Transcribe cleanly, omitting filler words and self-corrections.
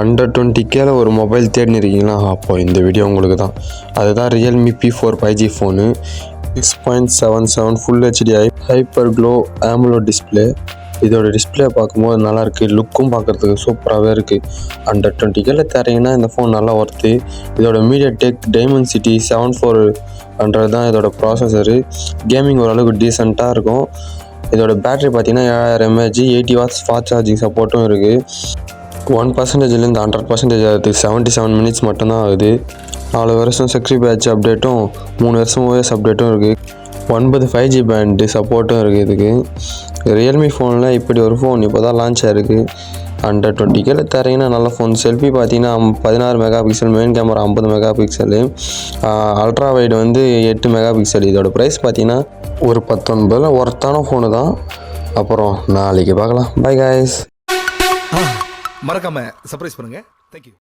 Under 20Kல ஒரு mobile தேடினு இருக்கீங்களா? அப்போ இந்த வீடியோ உங்களுக்கு தான். அதுதான் Realme P4 5G phone. 6.77 full HD hyper glow AMOLED display. இதோட டிஸ்பிளே பார்க்கும்போது நல்லாயிருக்கு, லுக்கும் பார்க்குறதுக்கு சூப்பராகவே இருக்குது. அண்டர் 20Kல தரீங்கன்னா இந்த ஃபோன் நல்லா ஒர்த்து. இதோட MediaTek Dimensity 7400 தான் இதோட ப்ராசஸரு. கேமிங் ஓரளவுக்கு டீசெண்டாக இருக்கும். இதோட பேட்டரி பார்த்தீங்கன்னா 7000 mAh 80 watts ஃபாஸ்ட் சார்ஜிங் சப்போர்ட்டும் இருக்குது. 1%லேருந்து 100% ஆகுது. 77 மினிட்ஸ் மட்டும்தான் ஆகுது. 4 வருஷம் செக்யூரிட்டி பேட்ச் அப்டேட்டும் 3 வருஷம் OS அப்டேட்டும் இருக்குது. 9 5G பேண்டு சப்போர்ட்டும் இருக்குது. இதுக்கு ரியல்மி ஃபோனில் இப்படி ஒரு ஃபோன் இப்போ தான் லான்ச் ஆகிருக்கு. அண்டர் 20Kல தரீங்கன்னா நல்ல ஃபோன். செல்ஃபி பார்த்தீங்கன்னா 16 mega pixel, main camera 50 mega pixel, ultra wide 8 mega pixel. இதோட ப்ரைஸ் பார்த்தீங்கன்னா ஒரு 19 ஒர்த்தான ஃபோனு தான். அப்புறம் நாளைக்கு பார்க்கலாம். By guys. மறக்காம சர்ப்ரைஸ் பண்ணுங்க. தேங்க்யூ.